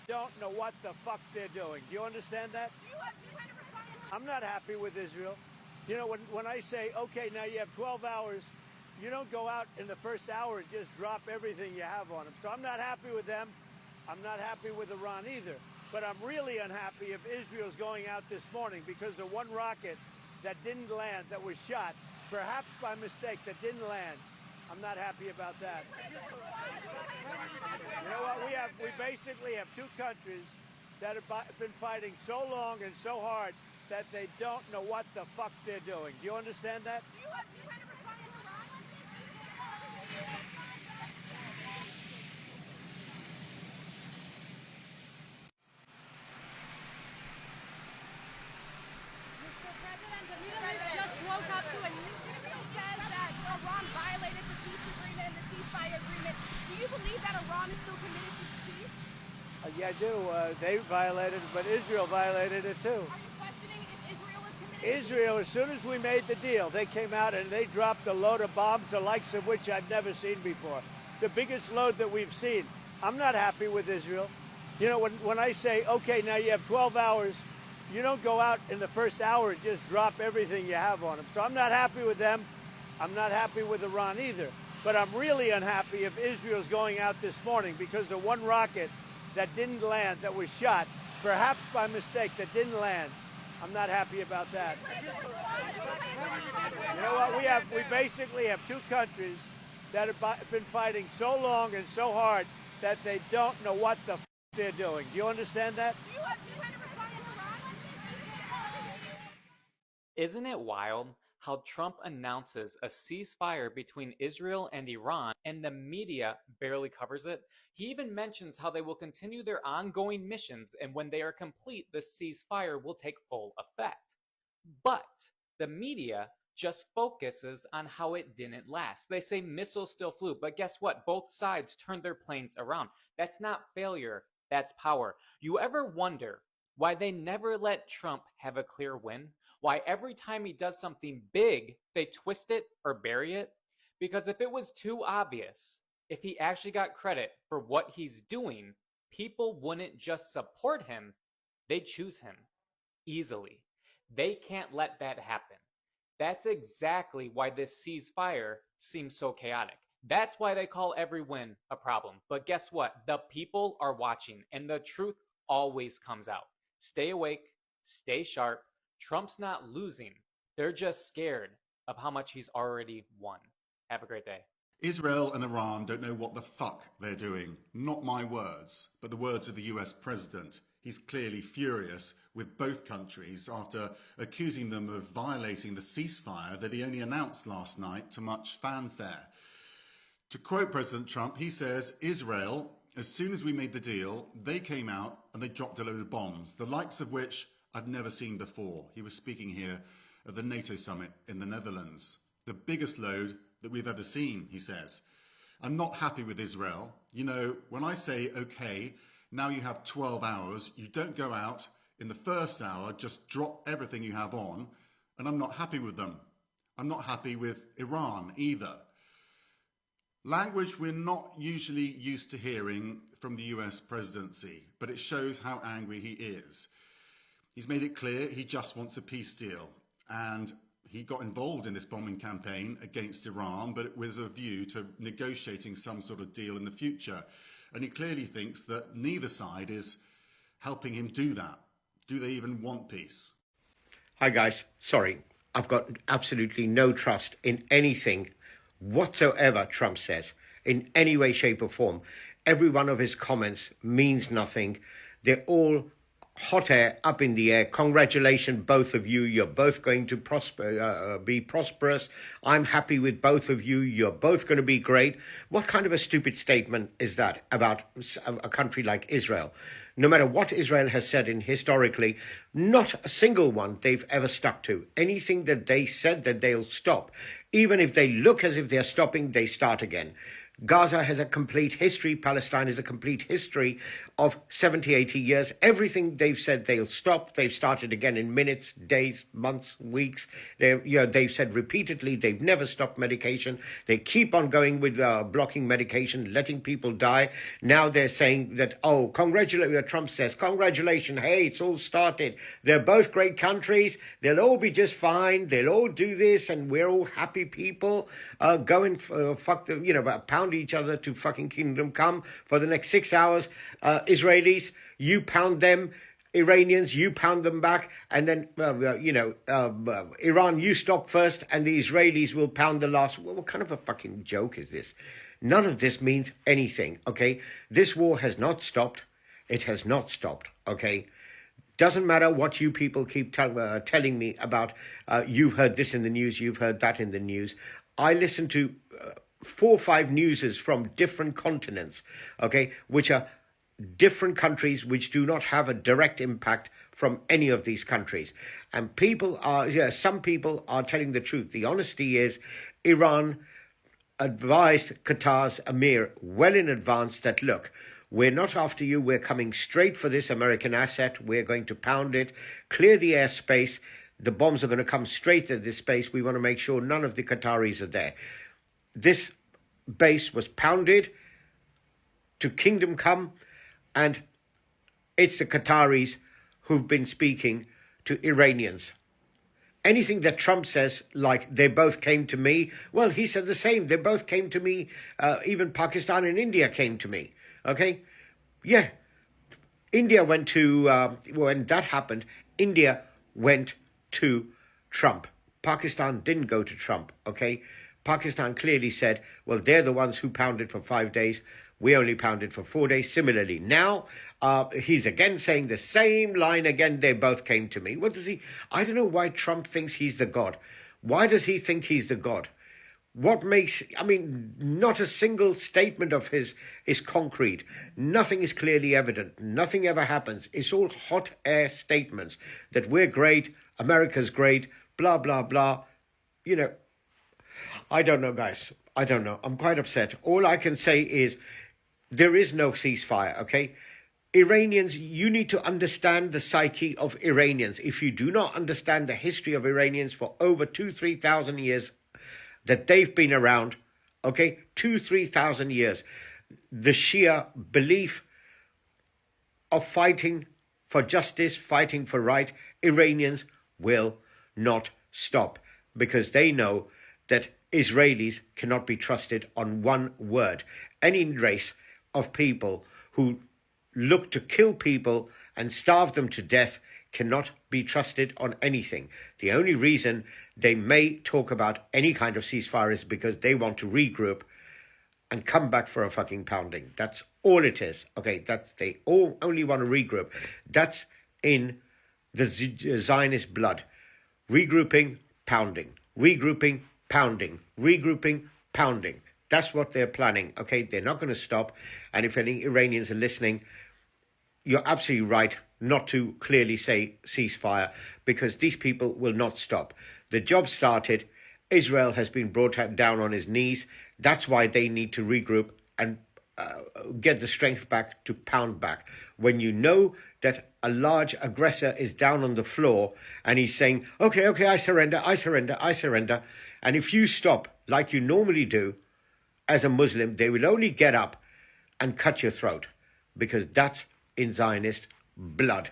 they don't know what the fuck they're doing. Do you understand that? I'm not happy with Israel. You know, when I say, okay, now you have 12 hours, you don't go out in the first hour and just drop everything you have on them. So I'm not happy with them. I'm not happy with Iran either. But I'm really unhappy if Israel's going out this morning because of one rocket that didn't land, that was shot, perhaps by mistake, that didn't land. I'm not happy about that. You know what? We basically have two countries that have been fighting so long and so hard that they don't know what the fuck they're doing. Do you understand that? Just woke up to a news that says that Iran violated the peace agreement and the ceasefire agreement. Do you believe that Iran is still committed to peace? Yeah, I do. They violated it, but Israel violated it too. Are you questioning if Israel is committed? Israel, as soon as we made the deal, they came out and they dropped a load of bombs, the likes of which I've never seen before. The biggest load that we've seen. I'm not happy with Israel. You know, when I say, okay, now you have 12 hours, you don't go out in the first hour and just drop everything you have on them. So I'm not happy with them. I'm not happy with Iran either. But I'm really unhappy if Israel's going out this morning because of one rocket that didn't land, that was shot, perhaps by mistake, that didn't land. I'm not happy about that. You know what? We basically have two countries that have been fighting so long and so hard that they don't know what the f they're doing. Do you understand that? Isn't it wild how Trump announces a ceasefire between Israel and Iran and the media barely covers it? He even mentions how they will continue their ongoing missions and when they are complete, the ceasefire will take full effect. But the media just focuses on how it didn't last. They say missiles still flew, but guess what? Both sides turned their planes around. That's not failure, that's power. You ever wonder why they never let Trump have a clear win? Why every time he does something big, they twist it or bury it? Because if it was too obvious, if he actually got credit for what he's doing, people wouldn't just support him, they'd choose him easily. They can't let that happen. That's exactly why this ceasefire seems so chaotic. That's why they call every win a problem. But guess what? The people are watching, and the truth always comes out. Stay awake, stay sharp. Trump's not losing. They're just scared of how much he's already won. Have a great day. Israel and Iran don't know what the fuck they're doing. Not my words, but the words of the US president. He's clearly furious with both countries after accusing them of violating the ceasefire that he only announced last night to much fanfare. To quote President Trump, he says, Israel, as soon as we made the deal, they came out and they dropped a load of bombs, the likes of which I've never seen before. He was speaking here at the NATO summit in the Netherlands. The biggest load that we've ever seen, he says. I'm not happy with Israel. You know, when I say, okay, now you have 12 hours, you don't go out in the first hour, just drop everything you have on, and I'm not happy with them. I'm not happy with Iran either. Language we're not usually used to hearing from the US presidency, but it shows how angry he is. He's made it clear he just wants a peace deal, and he got involved in this bombing campaign against Iran, but it was a view to negotiating some sort of deal in the future. And he clearly thinks that neither side is helping him do that. Do they even want peace? Hi guys, sorry, I've got absolutely no trust in anything whatsoever Trump says, in any way, shape or form. Every one of his comments means nothing. They're all hot air, up in the air. Congratulations, both of you. You're both going to be prosperous. I'm happy with both of you. You're both going to be great. What kind of a stupid statement is that about a country like Israel? No matter what Israel has said historically, not a single one they've ever stuck to. Anything that they said that they'll stop, even if they look as if they're stopping, they start again. Gaza has a complete history. Palestine is a complete history of 70, 80 years. Everything they've said they'll stop, they've started again in minutes, days, months, weeks. They've said repeatedly they've never stopped medication. They keep on going with blocking medication, letting people die. Now they're saying that, Trump says, congratulations, hey, it's all started. They're both great countries. They'll all be just fine. They'll all do this, and we're all happy people. Go and pound each other to fucking kingdom come for the next 6 hours. Israelis, you pound them. Iranians, you pound them back. And then, Iran, you stop first, and the Israelis will pound the last. Well, what kind of a fucking joke is this? None of this means anything, okay? This war has not stopped. It has not stopped, okay? Doesn't matter what you people keep telling me about. You've heard this in the news. You've heard that in the news. I listen to 4 or 5 newses from different continents, okay, which are different countries which do not have a direct impact from any of these countries. And some people are telling the truth. The honesty is Iran advised Qatar's Emir well in advance that, look, we're not after you. We're coming straight for this American asset. We're going to pound it, clear the airspace. The bombs are going to come straight at this base. We want to make sure none of the Qataris are there. This base was pounded to kingdom come, and it's the Qataris who've been speaking to Iranians. Anything that Trump says, like they both came to me, well, he said the same. They both came to me. Even Pakistan and India came to me. Okay? Yeah. India went to, when that happened, India went to Trump. Pakistan didn't go to Trump. Okay? Pakistan clearly said, well, they're the ones who pounded for 5 days. We only pounded for 4 days. Similarly, now he's again saying the same line again. They both came to me. What does he? I don't know why Trump thinks he's the God. Why does he think he's the God? What makes, not a single statement of his is concrete. Nothing is clearly evident. Nothing ever happens. It's all hot air statements that we're great, America's great, blah, blah, blah. I don't know, guys. I don't know. I'm quite upset. All I can say is there is no ceasefire, okay? Iranians, you need to understand the psyche of Iranians. If you do not understand the history of Iranians for over 2,000-3,000 years that they've been around, okay? 2,000-3,000 years. The sheer belief of fighting for justice, fighting for right, Iranians will not stop because they know that Israelis cannot be trusted on one word. Any race of people who look to kill people and starve them to death cannot be trusted on anything. The only reason they may talk about any kind of ceasefire is because they want to regroup and come back for a fucking pounding. That's all it is. Okay, they all only want to regroup. That's in the Zionist blood. Regrouping, pounding. Regrouping, pounding. Regrouping, pounding. That's what they're planning. Okay, they're not going to stop. And if any Iranians are listening, you're absolutely right not to clearly say ceasefire because these people will not stop. The job started. Israel has been brought down on his knees. That's why they need to regroup and get the strength back to pound back. When you know that a large aggressor is down on the floor and he's saying, okay, I surrender. And if you stop like you normally do as a Muslim, they will only get up and cut your throat because that's in Zionist blood.